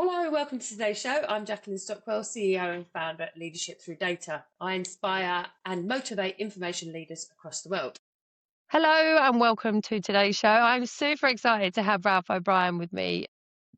Hello, welcome to today's show. I'm Jacqueline Stockwell, CEO and founder at Leadership Through Data. I inspire and motivate information leaders across the world. Hello and welcome to today's show. I'm super excited to have Ralph O'Brien with me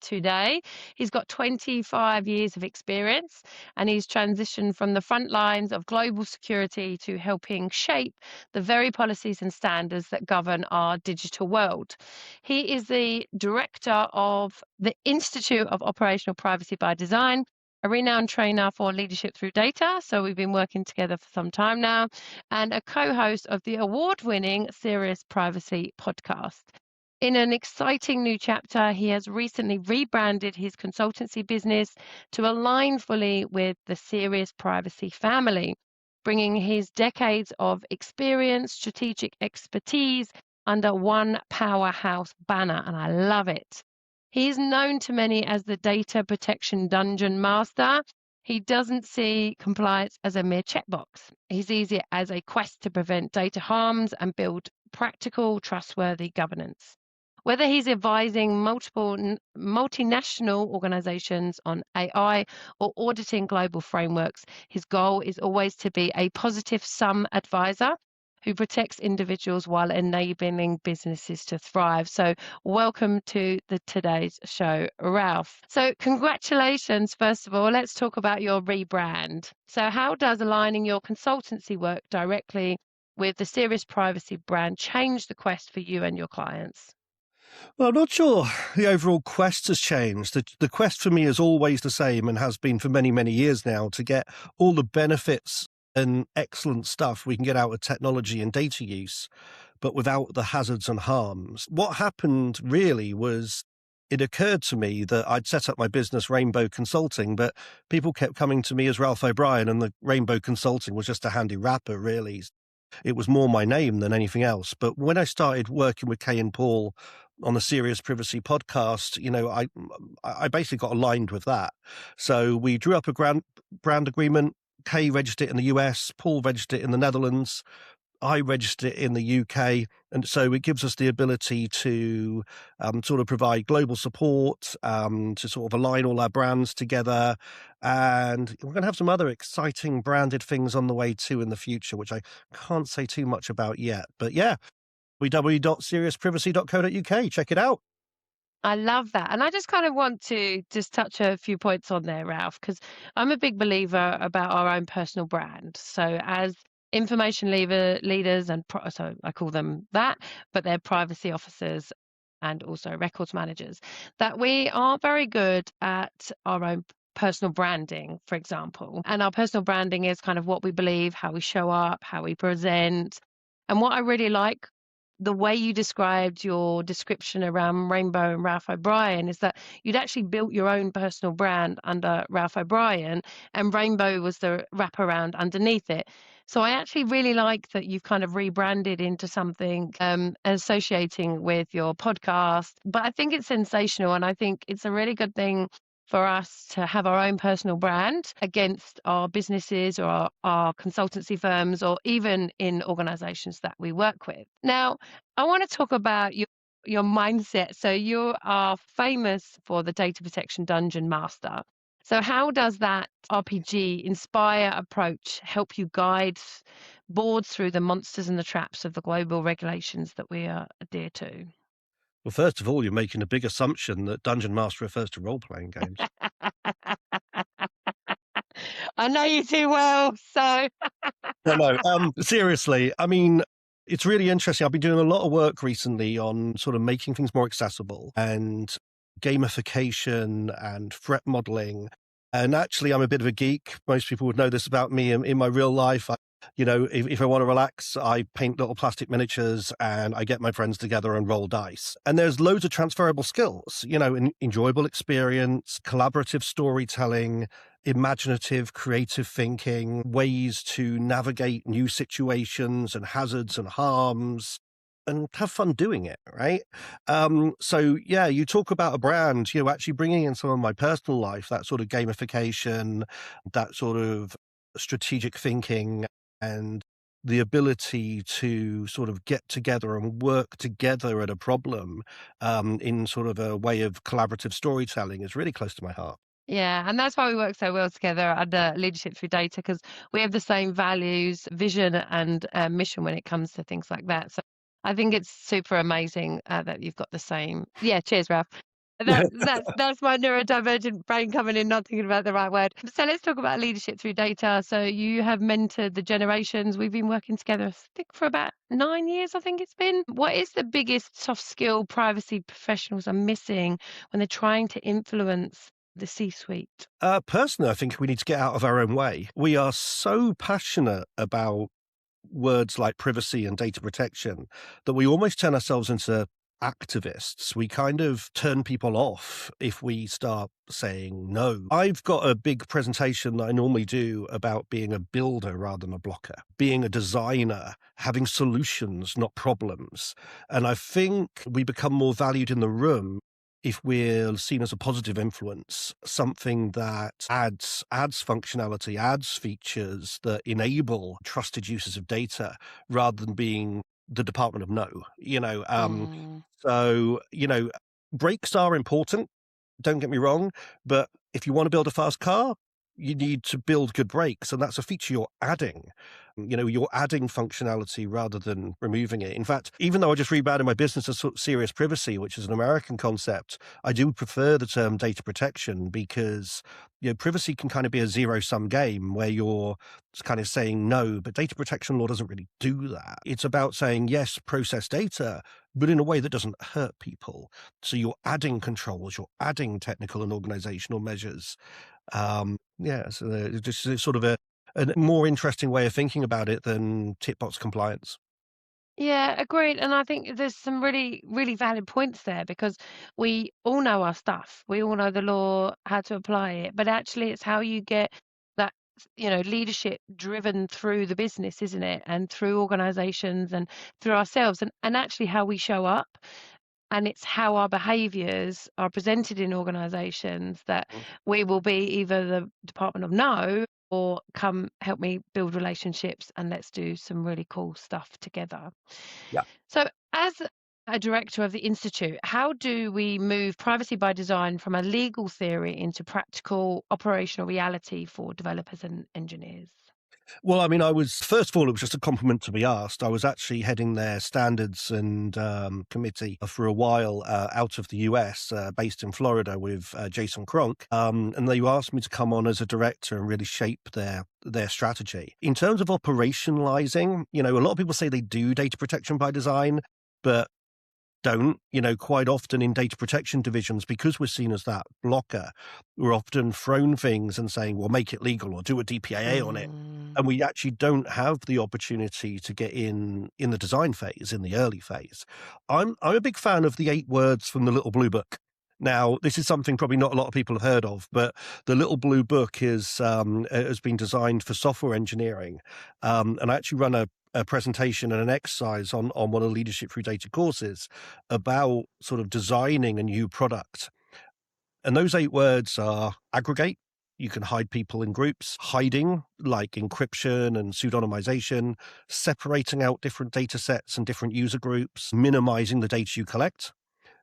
today. He's got 25 years of experience and he's transitioned from the front lines of global security to helping shape the very policies and standards that govern our digital world. He is the director of the Institute of Operational Privacy by Design, a renowned trainer for Leadership Through Data. So we've been working together for some time now, and a co-host of the award-winning Serious Privacy podcast. In an exciting new chapter, he has recently rebranded his consultancy business to align fully with the Serious Privacy family, bringing his decades of experience, strategic expertise under one powerhouse banner, and I love it. He is known to many as the data protection dungeon master. He doesn't see compliance as a mere checkbox. He sees it as a quest to prevent data harms and build practical, trustworthy governance. Whether he's advising multiple multinational organizations on AI or auditing global frameworks, his goal is always to be a positive sum advisor who protects individuals while enabling businesses to thrive. So welcome to today's show, Ralph. So congratulations, first of all. Let's talk about your rebrand. So how does aligning your consultancy work directly with the Serious Privacy brand change the quest for you and your clients? Well, I'm not sure the overall quest has changed. The quest for me is always the same and has been for many, many years now, to get all the benefits and excellent stuff we can get out of technology and data use, but without the hazards and harms. What happened really was it occurred to me that I'd set up my business Rainbow Consulting, but people kept coming to me as Ralph O'Brien, and the Rainbow Consulting was just a handy wrapper, really. It was more my name than anything else. But when I started working with Kay and Paul on the Serious Privacy podcast, I basically got aligned with that. So we drew up a brand agreement. Kay registered it in the US, Paul registered it in the Netherlands, I registered it in the UK. And so it gives us the ability to sort of provide global support, to sort of align all our brands together. And we're going to have some other exciting branded things on the way too in the future, which I can't say too much about yet. But yeah, www.seriousprivacy.co.uk. Check it out. I love that. And I just kind of want to just touch a few points on there, Ralph, because I'm a big believer about our own personal brand. So as information leaders and so I call them that, but they're privacy officers and also records managers, that we are very good at our own personal branding, for example. And our personal branding is kind of what we believe, how we show up, how we present. And what I really like, the way you described your description around Rainbow and Ralph O'Brien, is that you'd actually built your own personal brand under Ralph O'Brien, and Rainbow was the wraparound underneath it. So I actually really like that you've kind of rebranded into something associating with your podcast. But I think it's sensational, and I think it's a really good thing for us to have our own personal brand against our businesses or our consultancy firms, or even in organizations that we work with. Now, I want to talk about your mindset. So you are famous for the data protection dungeon master. So how does that RPG inspire approach help you guide boards through the monsters and the traps of the global regulations that we are adhere to? Well, first of all, you're making a big assumption that Dungeon Master refers to role-playing games. I know you too well, so. No, seriously, I mean, it's really interesting. I've been doing a lot of work recently on sort of making things more accessible and gamification and threat modeling. And actually, I'm a bit of a geek. Most people would know this about me in my real life. If I want to relax, I paint little plastic miniatures and I get my friends together and roll dice. And there's loads of transferable skills, enjoyable experience, collaborative storytelling, imaginative, creative thinking, ways to navigate new situations and hazards and harms, and have fun doing it, right? So yeah, you talk about a brand, actually bringing in some of my personal life, that sort of gamification, that sort of strategic thinking, and the ability to sort of get together and work together at a problem in sort of a way of collaborative storytelling is really close to my heart. Yeah, and that's why we work so well together under Leadership Through Data, because we have the same values, vision, and mission when it comes to things like that. So I think it's super amazing that you've got the same. Yeah, cheers, Ralph. That's my neurodivergent brain coming in, not thinking about the right word. So let's talk about leadership through data. So you have mentored the generations. We've been working together, I think, for about 9 years, I think it's been. What is the biggest soft skill privacy professionals are missing when they're trying to influence the C-suite? Personally, I think we need to get out of our own way. We are so passionate about words like privacy and data protection that we almost turn ourselves into activists. We kind of turn people off if we start saying no. I've got a big presentation that I normally do about being a builder rather than a blocker, being a designer, having solutions, not problems. And I think we become more valued in the room if we're seen as a positive influence, something that adds functionality, adds features that enable trusted uses of data rather than being the Department of No. So, brakes are important, don't get me wrong, but if you want to build a fast car, you need to build good brakes, and that's a feature you're adding. You're adding functionality rather than removing it. In fact, even though I just rebranded my business as Serious Privacy, which is an American concept, I do prefer the term data protection because privacy can kind of be a zero-sum game where you're kind of saying no, but data protection law doesn't really do that. It's about saying, yes, process data, but in a way that doesn't hurt people. So you're adding controls, you're adding technical and organizational measures. So it's sort of a more interesting way of thinking about it than tick box compliance. Yeah, agreed. And I think there's some really, really valid points there because we all know our stuff. We all know the law, how to apply it, but actually it's how you get that, leadership driven through the business, isn't it? And through organizations and through ourselves and actually how we show up. And it's how our behaviors are presented in organizations that we will be either the Department of No or come help me build relationships and let's do some really cool stuff together. Yeah. So as a director of the Institute, how do we move privacy by design from a legal theory into practical operational reality for developers and engineers? Well, first of all, it was just a compliment to be asked. I was actually heading their standards and committee for a while out of the US, based in Florida with Jason Cronk. And they asked me to come on as a director and really shape their strategy. In terms of operationalizing, a lot of people say they do data protection by design, but don't. Quite often in data protection divisions, because we're seen as that blocker, we're often thrown things and saying, well, make it legal or do a DPAA on it. And we actually don't have the opportunity to get in the design phase, in the early phase. I'm a big fan of the 8 words from the Little Blue Book. Now, this is something probably not a lot of people have heard of, but the Little Blue Book has been designed for software engineering. And I actually run a presentation and an exercise on one of the Leadership Through Data courses about sort of designing a new product. And those 8 words are aggregate. You can hide people in groups, hiding like encryption and pseudonymization, separating out different data sets and different user groups, minimizing the data you collect.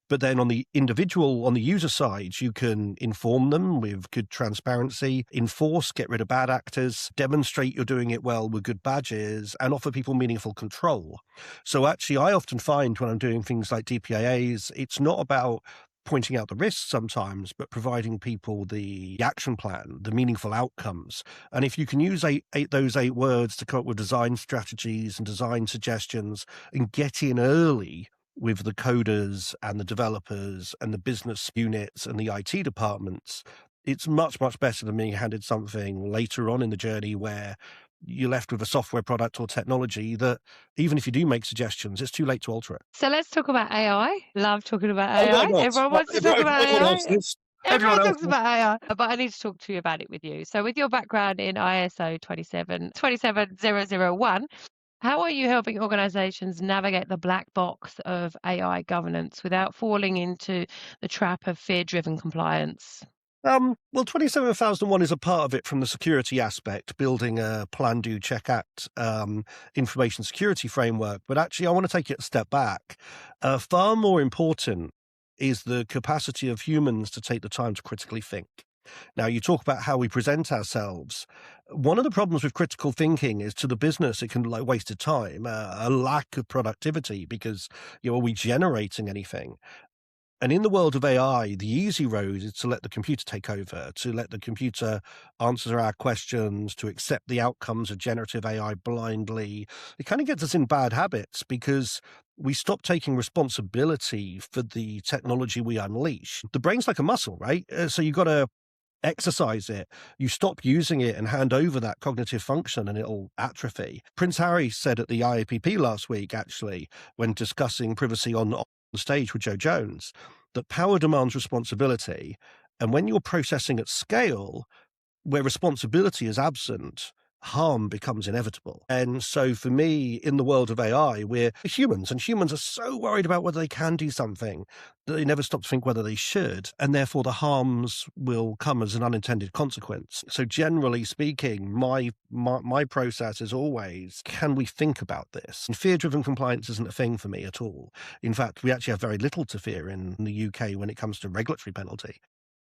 But then on the user side, you can inform them with good transparency, enforce, get rid of bad actors, demonstrate you're doing it well with good badges, and offer people meaningful control. So actually, I often find when I'm doing things like DPAAs, it's not about pointing out the risks sometimes, but providing people the action plan, the meaningful outcomes. And if you can use those 8 words to come up with design strategies and design suggestions and get in early with the coders and the developers and the business units and the IT departments, it's much, much better than being handed something later on in the journey where you're left with a software product or technology that even if you do make suggestions, it's too late to alter it. So let's talk about AI. Love talking about AI. Everyone wants to talk about Everyone AI. else is. Everyone talks about AI, but I need to talk to you about it with you. So with your background in ISO 27001, how are you helping organizations navigate the black box of AI governance without falling into the trap of fear-driven compliance? Well, 27001 is a part of it from the security aspect, building a Plan, Do, Check, Act information security framework. But actually, I want to take it a step back. Far more important is the capacity of humans to take the time to critically think. Now, you talk about how we present ourselves. One of the problems with critical thinking is to the business, it can be like wasted time, a lack of productivity because, are we generating anything? And in the world of AI, the easy road is to let the computer take over, to let the computer answer our questions, to accept the outcomes of generative AI blindly. It kind of gets us in bad habits because we stop taking responsibility for the technology we unleash. The brain's like a muscle, right? So you've got to exercise it. You stop using it and hand over that cognitive function and it'll atrophy. Prince Harry said at the IAPP last week, actually, when discussing privacy on the stage with Joe Jones, that power demands responsibility. And when you're processing at scale, where responsibility is absent, harm becomes inevitable. And so for me, in the world of AI, we're humans, and humans are so worried about whether they can do something that they never stop to think whether they should. And therefore the harms will come as an unintended consequence. So generally speaking, my process is always, can we think about this? And fear-driven compliance isn't a thing for me at all. In fact, we actually have very little to fear in the UK when it comes to regulatory penalty.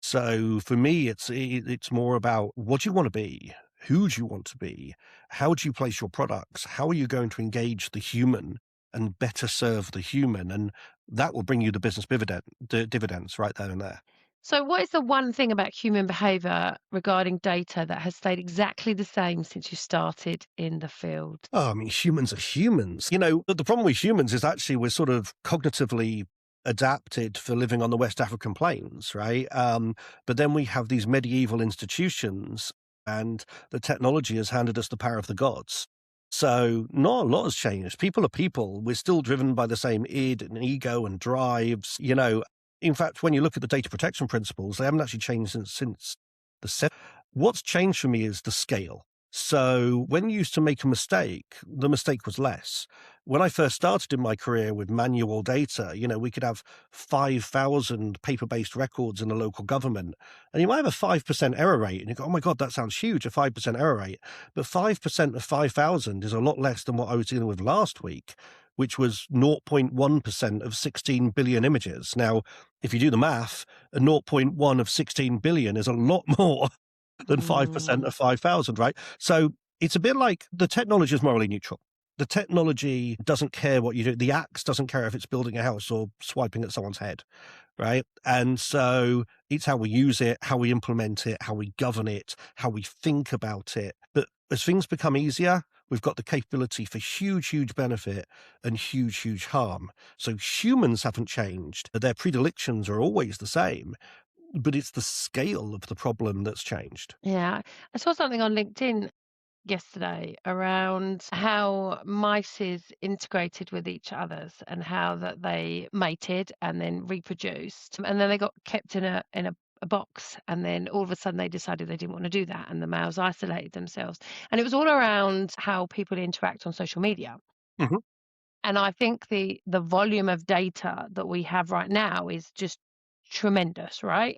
So for me, it's more about what do you want to be? Who do you want to be? How do you place your products? How are you going to engage the human and better serve the human? And that will bring you the business dividends right there and there. So, what is the one thing about human behavior regarding data that has stayed exactly the same since you started in the field? Oh, I mean, humans are humans. The problem with humans is actually we're sort of cognitively adapted for living on the West African plains, right? But then we have these medieval institutions and the technology has handed us the power of the gods. So not a lot has changed. People are people. We're still driven by the same id and ego and drives. In fact, when you look at the data protection principles, they haven't actually changed since the 70s. What's changed for me is the scale. So when you used to make a mistake, the mistake was less. When I first started in my career with manual data, we could have 5,000 paper-based records in the local government, and you might have a 5% error rate, and you go, oh my God, that sounds huge, a 5% error rate. But 5% of 5,000 is a lot less than what I was dealing with last week, which was 0.1% of 16 billion images. Now, if you do the math, a 0.1 of 16 billion is a lot more than 5% of 5,000, right? So it's a bit like the technology is morally neutral. The technology doesn't care what you do. The axe doesn't care if it's building a house or swiping at someone's head, right? And so it's how we use it, how we implement it, how we govern it, how we think about it. But as things become easier, we've got the capability for huge, huge benefit and huge, huge harm. So humans haven't changed. Their predilections are always the same. But it's the scale of the problem that's changed. Yeah. I saw something on LinkedIn yesterday around how mice is integrated with each others and how that they mated and then reproduced. And then they got kept in a box, and then all of a sudden they decided they didn't want to do that, and the males isolated themselves. And it was all around how people interact on social media. Mhm. And I think the volume of data that we have right now is just tremendous, right?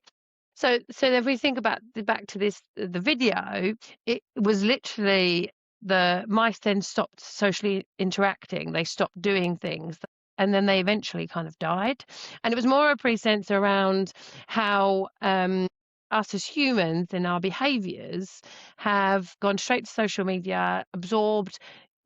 So if we think about back to the video, it was literally the mice then stopped socially interacting. They stopped doing things, and then they eventually kind of died. And it was more a presense around how us as humans and our behaviors have gone straight to social media, absorbed,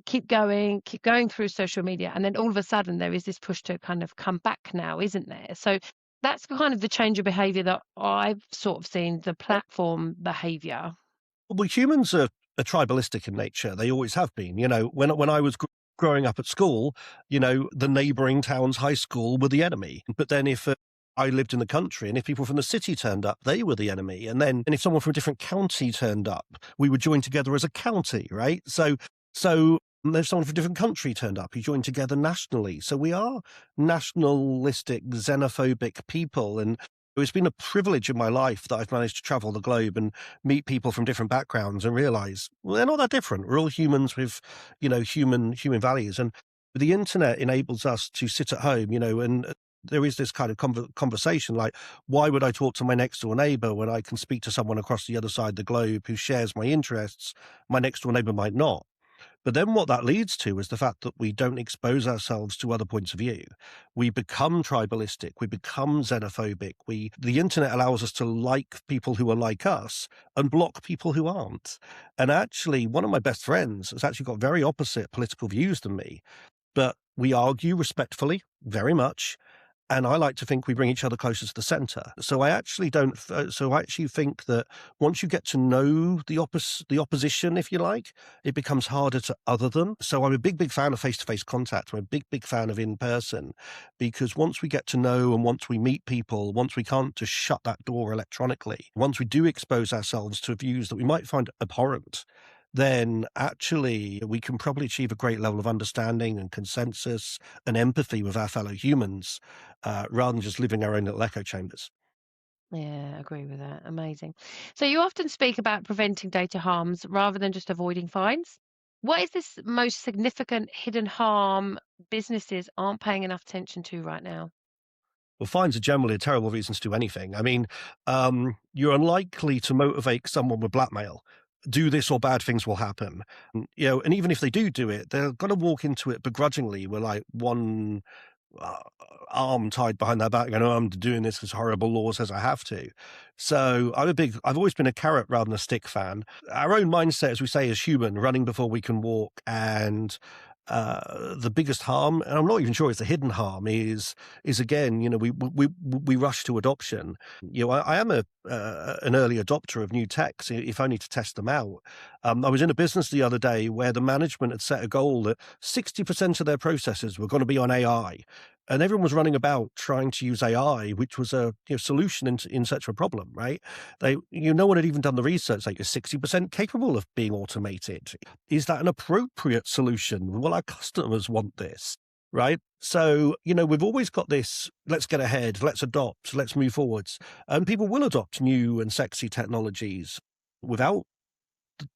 keep going through social media, and then all of a sudden there is this push to kind of come back now, isn't there? So that's kind of the change of behavior that I've sort of seen, the platform behavior. Well, humans are tribalistic in nature. They always have been. When I was growing up at school, the neighboring town's high school were the enemy. But then if I lived in the country, and if people from the city turned up, they were the enemy. And if someone from a different county turned up, we would join together as a county, right? So if someone from a different country turned up, you join together nationally. So we are nationalistic, xenophobic people. And it's been a privilege in my life that I've managed to travel the globe and meet people from different backgrounds and realize, well, they're not that different. We're all humans with, human values. And the internet enables us to sit at home, and there is this kind of conversation like, why would I talk to my next door neighbor when I can speak to someone across the other side of the globe who shares my interests? My next door neighbor might not. But then what that leads to is the fact that we don't expose ourselves to other points of view. We become tribalistic. We become xenophobic. The internet allows us to like people who are like us and block people who aren't. And actually, one of my best friends has actually got very opposite political views than me, but we argue respectfully, very much. And I like to think we bring each other closer to the center. So I actually don't. So I actually think that once you get to know the opposition, if you like, it becomes harder to other them. So I'm a big fan of face-to-face contact. I'm a big fan of in-person, because once we get to know and once we meet people, once we can't just shut that door electronically, once we do expose ourselves to views that we might find abhorrent, then actually we can probably achieve a great level of understanding and consensus and empathy with our fellow humans, rather than just living our own little echo chambers. Yeah, I agree with that. Amazing. So you often speak about preventing data harms rather than just avoiding fines. What is this most significant hidden harm businesses aren't paying enough attention to right now? Well, fines are generally a terrible reason to do anything. I mean, you're unlikely to motivate someone with blackmail. Do this or bad things will happen. And even if they do it, they're going to walk into it begrudgingly with like one uh, arm tied behind their back, going, "Oh, I'm doing this because horrible law says I have to." So I've always been a carrot rather than a stick fan. Our own mindset, as we say, is human, running before we can walk. And the biggest harm, and I'm not even sure it's a hidden harm, is again, we rush to adoption. I am an early adopter of new techs, if only to test them out. I was in a business the other day where the management had set a goal that 60% of their processes were going to be on AI. And everyone was running about trying to use AI, which was a solution in such a problem, right? No one had even done the research. Like, is 60% capable of being automated? Is that an appropriate solution? Will our customers want this? Right? So, we've always got this, let's get ahead, let's adopt, let's move forwards. And people will adopt new and sexy technologies without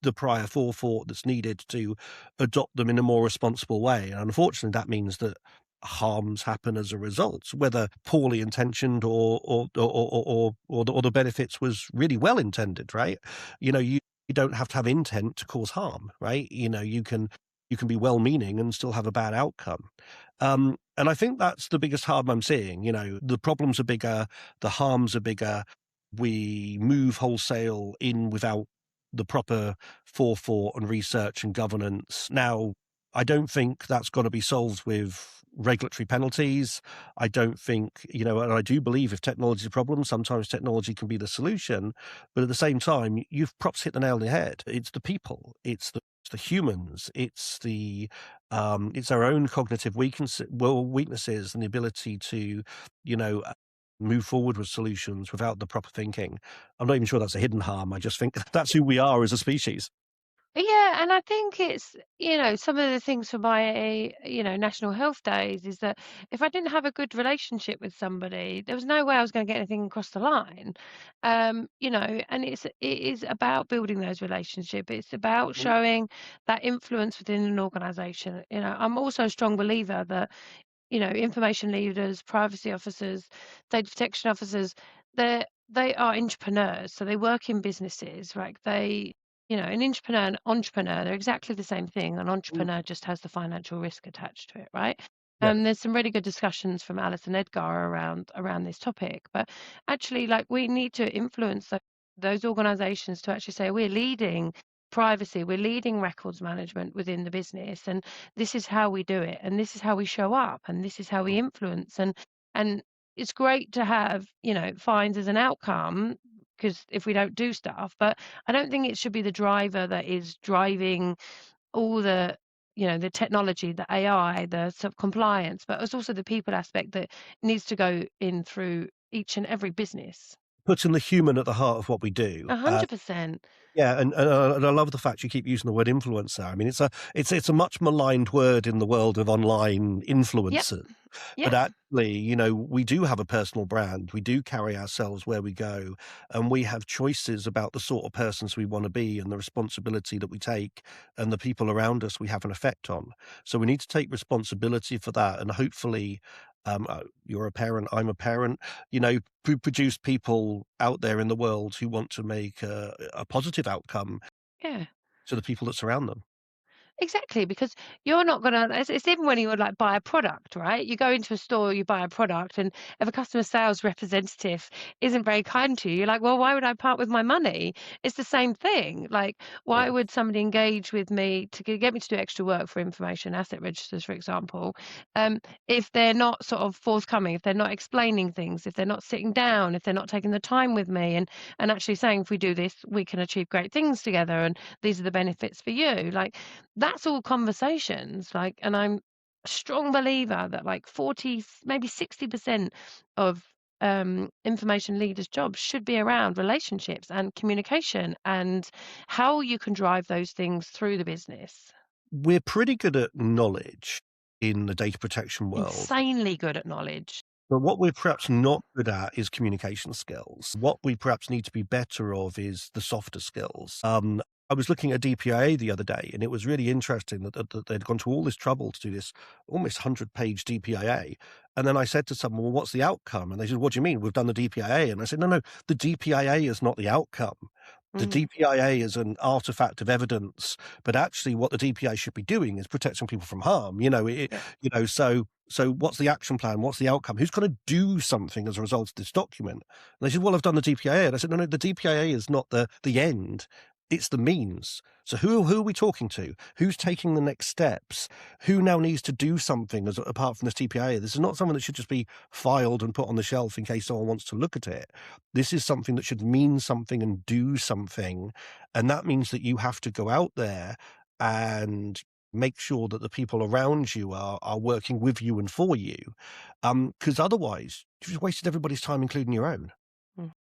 the prior forethought that's needed to adopt them in a more responsible way. And unfortunately, that means that harms happen as a result, whether poorly intentioned or the benefits was really well intended, right? You don't have to have intent to cause harm, right? You can be well-meaning and still have a bad outcome. And I think that's the biggest harm I'm seeing. The problems are bigger, the harms are bigger. We move wholesale in without the proper forethought and research and governance. Now, I don't think that's got to be solved with regulatory penalties. I don't think, and I do believe if technology is a problem, sometimes technology can be the solution. But at the same time, you've perhaps hit the nail on the head. It's the people, it's the humans, it's our own cognitive weaknesses and the ability to, move forward with solutions without the proper thinking. I'm not even sure that's a hidden harm. I just think that's who we are as a species. Yeah, and I think it's, some of the things for my, National Health Days is that if I didn't have a good relationship with somebody, there was no way I was going to get anything across the line. And it is about building those relationships. It's about showing that influence within an organization. I'm also a strong believer that, information leaders, privacy officers, data protection officers, they are entrepreneurs, so they work in businesses, right? An entrepreneur, they're exactly the same thing. An entrepreneur just has the financial risk attached to it, right? Yeah. There's some really good discussions from Alice and Edgar around this topic, but actually, like, we need to influence those organizations to actually say we're leading privacy, we're leading records management within the business, and this is how we do it, and this is how we show up, and this is how we influence. And it's great to have fines as an outcome, because if we don't do stuff, but I don't think it should be the driver that is driving all the technology, the AI, the compliance, but it's also the people aspect that needs to go in through each and every business. Putting the human at the heart of what we do. 100%. Yeah, and I love the fact you keep using the word influencer. I mean, it's a much maligned word in the world of online influencers. Yep. But actually, we do have a personal brand. We do carry ourselves where we go, and we have choices about the sort of persons we want to be and the responsibility that we take and the people around us we have an effect on. So we need to take responsibility for that, and hopefully You're a parent, I'm a parent, produce people out there in the world who want to make a positive outcome Yeah. to the people that surround them. Exactly, because you're not gonna it's even when you would, like, buy a product, right? You go into a store, you buy a product, and if a customer sales representative isn't very kind to you, you're like, "Well, why would I part with my money?" It's the same thing. Like, why would somebody engage with me to get me to do extra work for information asset registers, for example, if they're not sort of forthcoming, if they're not explaining things, if they're not sitting down, if they're not taking the time with me and actually saying, "If we do this, we can achieve great things together, and these are the benefits for you." Like, that's all conversations, like, and I'm a strong believer that like 40, maybe 60% of information leaders' jobs should be around relationships and communication and how you can drive those things through the business. We're pretty good at knowledge in the data protection world. Insanely good at knowledge. But what we're perhaps not good at is communication skills. What we perhaps need to be better of is the softer skills. I was looking at DPIA the other day, and it was really interesting that they'd gone to all this trouble to do this almost 100-page DPIA. And then I said to someone, well, what's the outcome? And they said, what do you mean? We've done the DPIA. And I said, no, the DPIA is not the outcome. The DPIA is an artifact of evidence, but actually what the DPIA should be doing is protecting people from harm. So what's the action plan? What's the outcome? Who's going to do something as a result of this document? And they said, well, I've done the DPIA. And I said, no, the DPIA is not the end. It's the means. So who are we talking to? Who's taking the next steps? Who now needs to do something apart from this DPIA? This is not something that should just be filed and put on the shelf in case someone wants to look at it. This is something that should mean something and do something. And that means that you have to go out there and make sure that the people around you are working with you and for you. Because otherwise, you've just wasted everybody's time, including your own.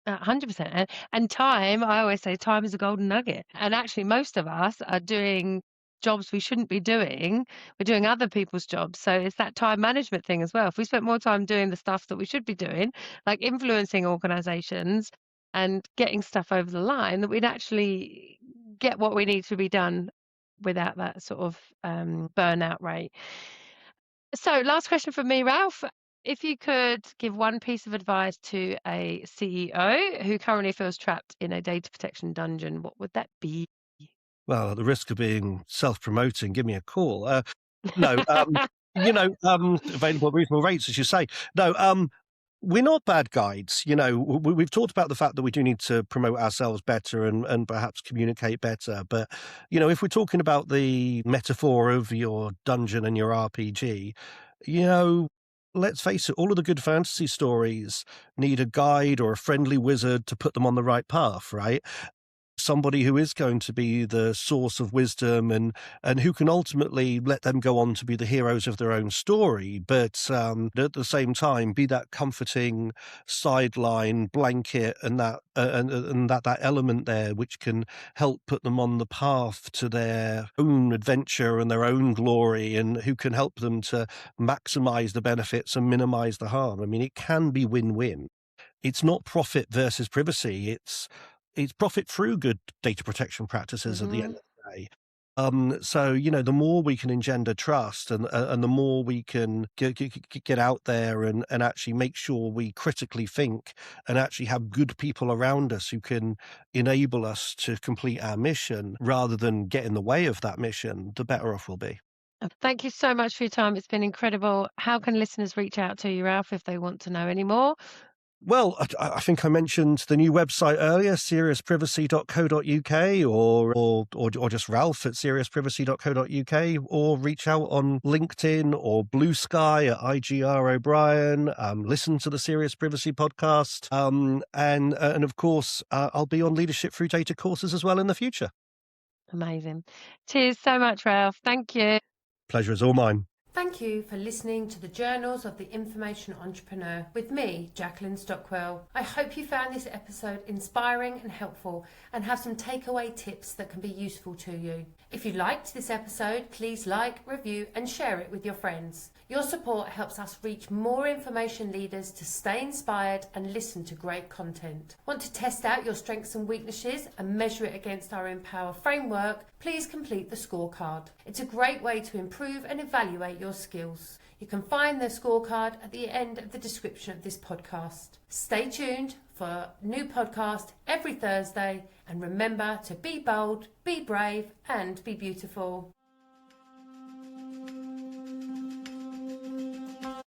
100%. And time, I always say time is a golden nugget. And actually, most of us are doing jobs we shouldn't be doing. We're doing other people's jobs. So it's that time management thing as well. If we spent more time doing the stuff that we should be doing, like influencing organizations and getting stuff over the line, that we'd actually get what we need to be done without that sort of burnout rate. So last question from me, Ralph. If you could give one piece of advice to a CEO who currently feels trapped in a data protection dungeon, what would that be? Well, at the risk of being self-promoting, give me a call. Available at reasonable rates, as you say. No, we're not bad guides. We've talked about the fact that we do need to promote ourselves better and perhaps communicate better. But, if we're talking about the metaphor of your dungeon and your RPG, let's face it, all of the good fantasy stories need a guide or a friendly wizard to put them on the right path, right? Somebody who is going to be the source of wisdom and who can ultimately let them go on to be the heroes of their own story, but at the same time be that comforting sideline blanket and that element there which can help put them on the path to their own adventure and their own glory, and who can help them to maximize the benefits and minimize the harm. I mean, it can be win-win. It's not profit versus privacy. It's profit through good data protection practices at the end of the day. So, the more we can engender trust and the more we can get out there and actually make sure we critically think and actually have good people around us who can enable us to complete our mission rather than get in the way of that mission, the better off we'll be. Thank you so much for your time. It's been incredible. How can listeners reach out to you, Ralph, if they want to know any more? Well, I think I mentioned the new website earlier, seriousprivacy.co.uk, or just Ralph at seriousprivacy.co.uk, or reach out on LinkedIn or Blue Sky at IGR O'Brien. Listen to the Serious Privacy podcast, and of course, I'll be on Leadership Through Data courses as well in the future. Amazing. Cheers so much, Ralph. Thank you. Pleasure is all mine. Thank you for listening to the Journals of the Information Entrepreneur with me, Jacqueline Stockwell. I hope you found this episode inspiring and helpful and have some takeaway tips that can be useful to you. If you liked this episode, please like, review and share it with your friends. Your support helps us reach more information leaders to stay inspired and listen to great content. Want to test out your strengths and weaknesses and measure it against our Empower framework? please complete the scorecard. It's a great way to improve and evaluate your skills. You can find the scorecard at the end of the description of this podcast. Stay tuned for a new podcast every Thursday, and remember to be bold, be brave, and be beautiful.